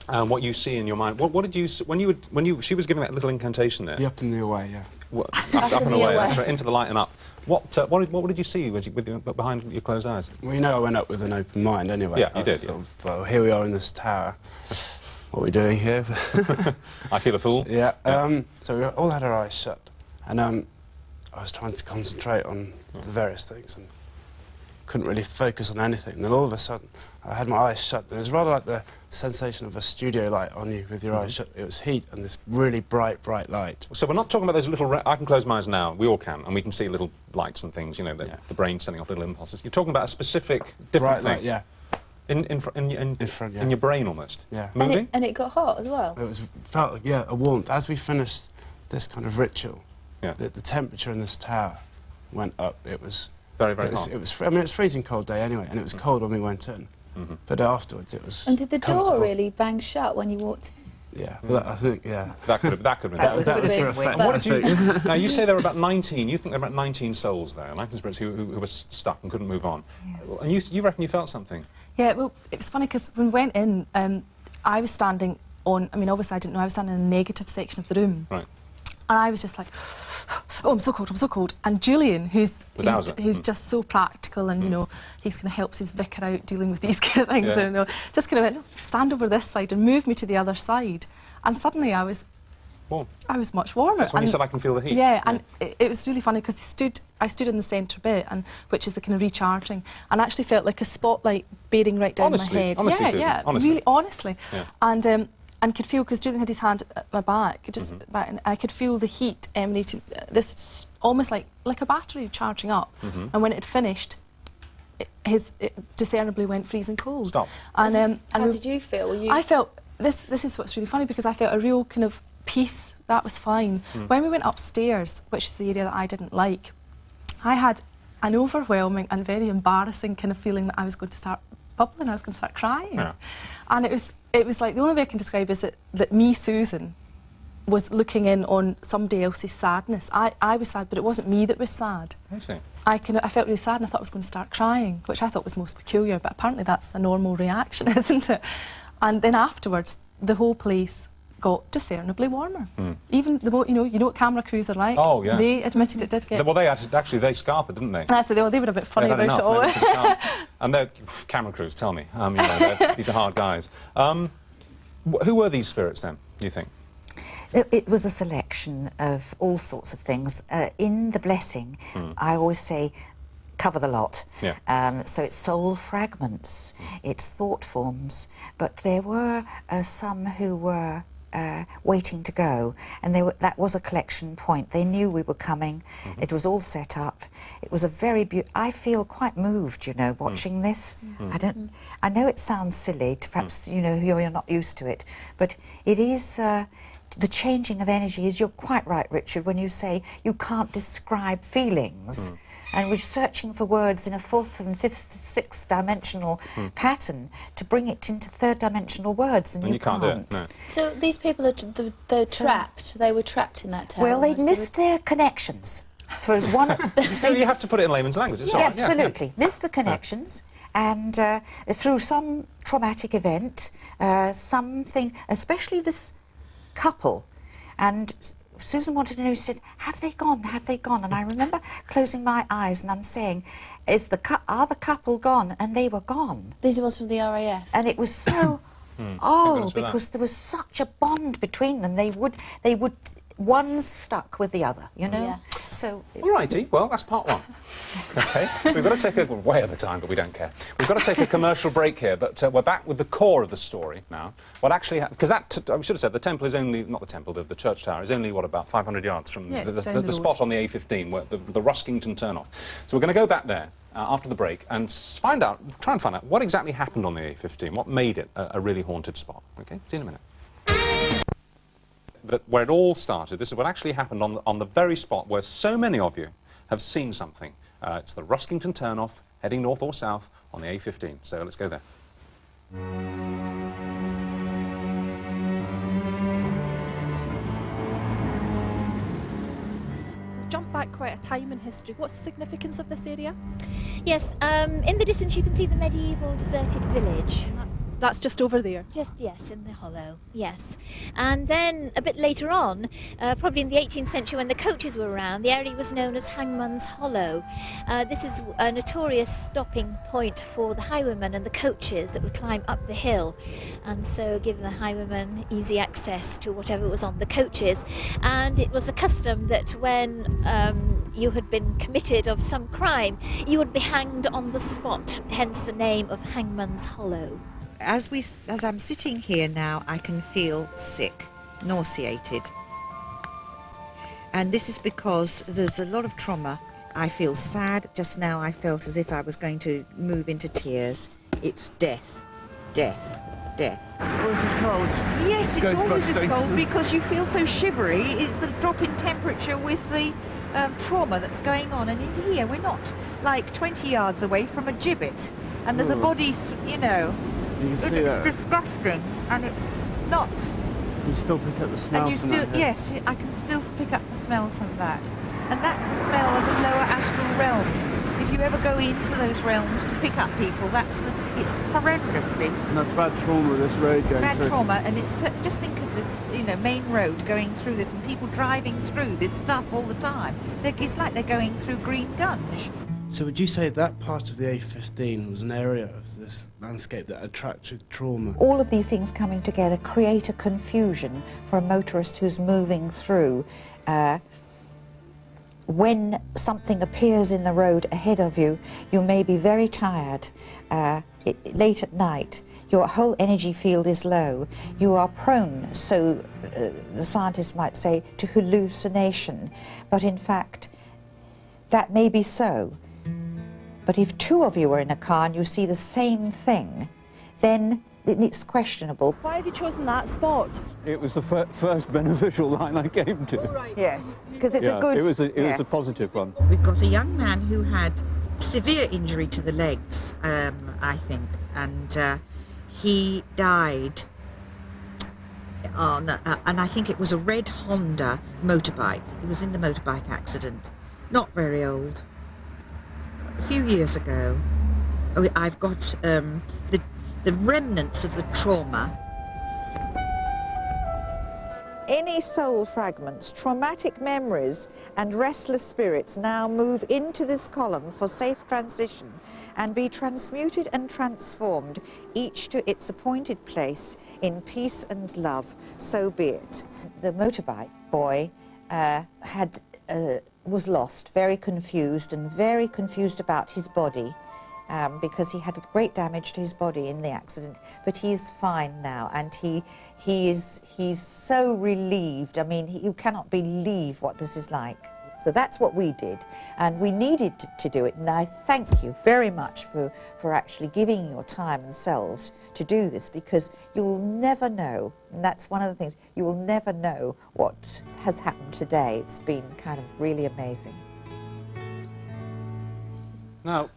what you see in your mind. What did you when she was giving that little incantation there? The up and the away, yeah. Up and away. That's right. Into the light and up. What did you see behind your closed eyes? Well, you know, I went up with an open mind anyway. Yeah, you did. Sort of, well, here we are in this tower. What are we doing here? I feel a fool. Yeah. So we all had our eyes shut, and I was trying to concentrate on the various things and couldn't really focus on anything. And then all of a sudden, I had my eyes shut, and it was rather like the sensation of a studio light on you with your eyes shut. It was heat and this really bright light. So we're not talking about those little... I can close my eyes now, we all can, and we can see little lights and things, you know, the brain sending off little impulses. You're talking about a specific, different bright thing. light, yeah. In front, in your brain almost. Yeah. Moving? And it got hot as well? It felt like, yeah, a warmth. As we finished this kind of ritual, yeah. the temperature in this tower went up. It was... Very hot. I mean, it's a freezing cold day anyway, and it was cold when we went in. But afterwards it was. And did the door really bang shut when you walked in? Yeah, well, I think, yeah. That could have been. That was the effect. What did you... Now, you say there were about 19, you think there were about 19 souls there, 19 spirits who were stuck and couldn't move on. Yes. And you reckon you felt something? Yeah, well, it was funny because when we went in, I was standing on, I mean, obviously I didn't know, I was standing in the negative section of the room. Right. And I was just like, oh, I'm so cold, I'm so cold. And Julian, who's just so practical and, you know, he's kind of helps his vicar out dealing with these kind of things. Yeah. And, just kind of went, stand over this side and move me to the other side. And suddenly I was much warmer. That's when you said I can feel the heat. Yeah, and it was really funny because I stood in the centre bit, which is the kind of recharging, and I actually felt like a spotlight bearing right down my head. Honestly, Susan, yeah, honestly. Really honestly. Yeah. And could feel, because Julian had his hand at my back, and I could feel the heat emanating, this almost like a battery charging up. And when it had finished, it discernibly went freezing cold. Stop. And how did you feel? I felt, this is what's really funny, because I felt a real kind of peace. That was fine. When we went upstairs, which is the area that I didn't like, I had an overwhelming and very embarrassing kind of feeling that I was going to start bubbling, I was going to start crying. Yeah. And it was like, the only way I can describe is that me, Susan, was looking in on somebody else's sadness. I was sad, but it wasn't me that was sad. I see. I felt really sad and I thought I was going to start crying, which I thought was most peculiar, but apparently that's a normal reaction, isn't it? And then afterwards, the whole place got discernibly warmer. Even the you know what camera crews are like. Oh yeah. They admitted it did get. Well, they scarpered, didn't they? That's they were a bit funny about it all. And they're camera crews. Tell me, you know, these are hard guys. Who were these spirits then? Do you think? It was a selection of all sorts of things. In the blessing, I always say, cover the lot. Yeah. So it's soul fragments, it's thought forms, but there were some who were waiting to go, and that was a collection point. They knew we were coming. It was all set up. It was a very I feel quite moved, you know, watching this. I know it sounds silly to perhaps, you know, you're not used to it, but it is the changing of energies. You're quite right, Richard, when you say you can't describe feelings. And we're searching for words in a fourth and fifth, sixth dimensional pattern to bring it into third dimensional words, and you can't. Do it, no. So these people are they're trapped. They were trapped in that tower. Well, they'd missed their connections. For one, so you have to put it in layman's language. It's yeah, absolutely. Missed the connections, and through some traumatic event, something, especially this couple, and Susan wanted to know, she said, have they gone, have they gone? And I remember closing my eyes and I'm saying, are the couple gone? And they were gone. These are ones from the RAF. And it was so, because there was such a bond between them. They would, one stuck with the other, you know? Yeah. So. All righty, well, that's part one. OK, we've got to take way over time, but we don't care. We've got to take a commercial break here, but we're back with the core of the story now. What actually happened, because I should have said, the temple is only, not the temple, the church tower is only, what, about 500 yards from the spot on the A15, where the Ruskington turn-off. So we're going to go back there after the break and try and find out what exactly happened on the A15, what made it a really haunted spot. OK, see you in a minute. But where it all started, this is what actually happened on the very spot where so many of you have seen something. It's the Ruskington turn-off, heading north or south on the A15. So let's go there. Jump back quite a time in history. What's the significance of this area? Yes, in the distance you can see the medieval deserted village. That's just over there. Just, yes, in the hollow, yes. And then a bit later on, probably in the 18th century when the coaches were around, the area was known as Hangman's Hollow. This is a notorious stopping point for the highwaymen and the coaches that would climb up the hill, and so give the highwaymen easy access to whatever was on the coaches. And it was the custom that when you had been committed of some crime, you would be hanged on the spot, hence the name of Hangman's Hollow. As I'm sitting here now, I can feel sick, nauseated. And this is because there's a lot of trauma. I feel sad. Just now I felt as if I was going to move into tears. It's death, death, death. Oh, this is cold. Yes, it's always this busting. cold because you feel so shivery. It's the drop in temperature with the trauma that's going on. And in here, we're not like 20 yards away from a gibbet. And there's a body, you know. You can see It's that. disgusting, and it's not. You still pick up the smell And you from still, that here. yes, I can still pick up the smell from that. And that's the smell of the lower astral realms. If you ever go into those realms to pick up people, it's horrendously And that's bad trauma, this road going bad through. trauma. And it's just think of this, you know, main road going through this, and people driving through this stuff all the time. It's like they're going through Green Gunge. So would you say that part of the A15 was an area of this landscape that attracted trauma? All of these things coming together create a confusion for a motorist who's moving through. When something appears in the road ahead of you, you may be very tired. Late at night, your whole energy field is low. You are prone, so the scientists might say, to hallucination. But in fact, that may be so. But if two of you are in a car and you see the same thing, then it's questionable. Why have you chosen that spot? It was the first beneficial line I came to. Right. Yes, because it's a good... It was a positive one. We've got a young man who had severe injury to the legs, I think, and he died on, and I think it was a red Honda motorbike. He was in the motorbike accident, not very old, a few years ago. I've got the remnants of the trauma. Any soul fragments, traumatic memories and restless spirits now move into this column for safe transition and be transmuted and transformed, each to its appointed place in peace and love, so be it. The motorbike boy was lost, very confused about his body, because he had great damage to his body in the accident, but he's fine now, and he's so relieved. I mean, you cannot believe what this is like. So that's what we did, and we needed to do it, and I thank you very much for actually giving your time and selves to do this, because you'll never know, and that's one of the things, you will never know what has happened today. It's been kind of really amazing. Now,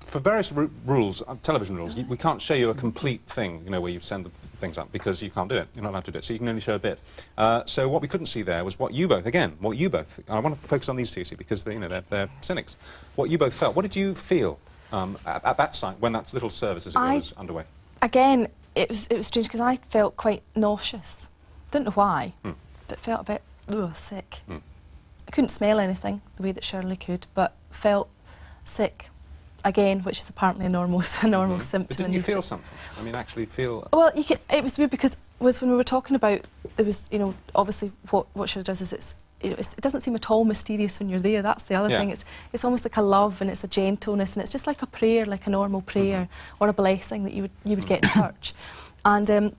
for various rules, television rules, we can't show you a complete thing, you know, where you send the things up, because you can't do it. You're not allowed to do it, so you can only show a bit. So what we couldn't see there was what you both, I want to focus on these two, see, because they're cynics. What you both felt. What did you feel at that site when that little service, as it were, was underway? Again, it was strange, because I felt quite nauseous. Didn't know why, but felt a bit sick. I couldn't smell anything the way that Shirley could, but felt sick. Again, which is apparently a normal symptom. But didn't you feel something? I mean, actually feel... Well, it was weird, because when we were talking about, there was, you know, obviously what Shirley does is it doesn't seem at all mysterious when you're there. That's the other thing. It's almost like a love, and it's a gentleness, and it's just like a prayer, like a normal prayer or a blessing that you would get in church. And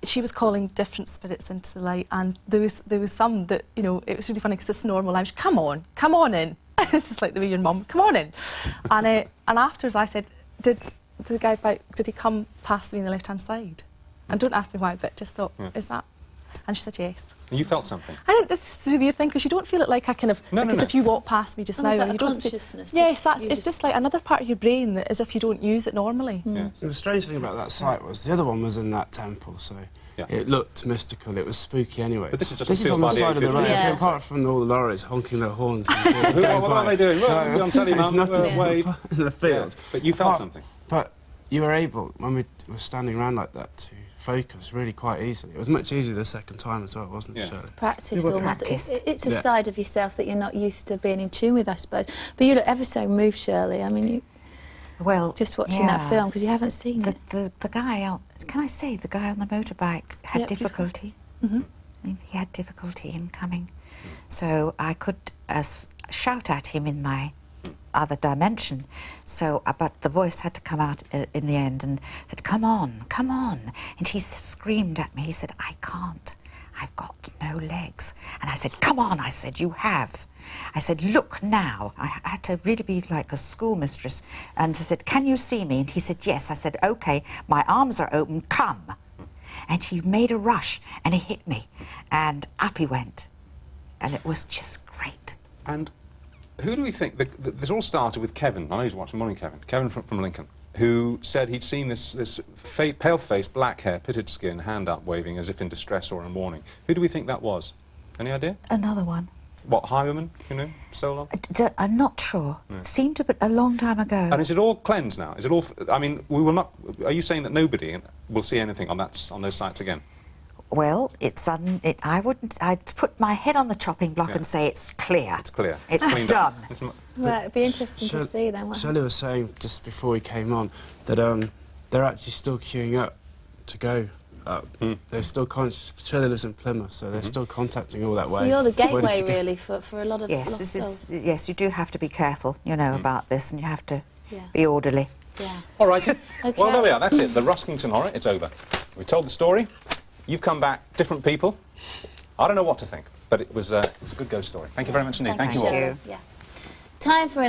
she was calling different spirits into the light, and there was some that, you know, it was really funny because it's normal language. Come on in. It's just like the way your mum, come on in. And afterwards I said, did the guy did he come past me on the left hand side? And don't ask me why, but just thought, is that? And she said yes. And you felt something? This is a weird thing, because you don't feel it like a kind of, as if you walk past me just now. Like you a don't consciousness. Yes, it's just like another part of your brain that, as if you don't use it normally. Yes. And the strange thing about that site was the other one was in that temple, so it looked mystical, it was spooky anyway. But this is just this is on the side of the road, Yeah. apart from all the lorries honking their horns. What are they doing? Well, I'm telling you, it's Mum, not just wave. in the field. Yeah. But you felt something? But you were able, when we were standing around like that, to focus really quite easily. It was much easier the second time as well, wasn't it, Yes. Shirley? It's practice You were almost. practiced. It's a Yeah. side of yourself that you're not used to being in tune with, I suppose. But you look ever so moved, Shirley. I mean, you Well, just watching that yeah. film, because you haven't seen it. The guy out, can I say, the guy on the motorbike had Yep, you can. difficulty. He had difficulty in coming. So I could shout at him in my other dimension. So, but the voice had to come out in the end and said, come on, come on. And he screamed at me. He said, I can't. I've got no legs. And I said, come on, I said, you have. I said, look now. I had to really be like a schoolmistress. And I said, can you see me? And he said, yes. I said, OK, my arms are open, come. And he made a rush and he hit me. And up he went. And it was just great. And who do we think... this all started with Kevin. I know he's watching. Morning, Kevin. Kevin from Lincoln, who said he'd seen this pale-faced, black hair, pitted skin, hand up waving as if in distress or in warning. Who do we think that was? Any idea? Another one. What, highwayman, you know, so long? I'm not sure. It seemed a long time ago. And is it all cleansed now? Is it all... I mean, we will not... Are you saying that nobody will see anything on those sites again? Well, I'd put my head on the chopping block and say it's clear. It's clear. It's cleaned done. up. Well, it'd be interesting to see then. What Shirley was saying just before we came on that they're actually still queuing up to go up. They're still conscious. Shirley lives in Plymouth, so they're still contacting all that way. So you're the ready gateway, to go. really, for a lot of Yes, lost souls. yes, you do have to be careful, you know, about this, and you have to Yeah. be orderly. Yeah. All right. Okay. Well, there we are. That's it. The Ruskington horror. It's over. We told the story. You've come back, different people. I don't know what to think, but it was a good ghost story. Thank you very much indeed. Thank you all. Shirley. Yeah. Time for an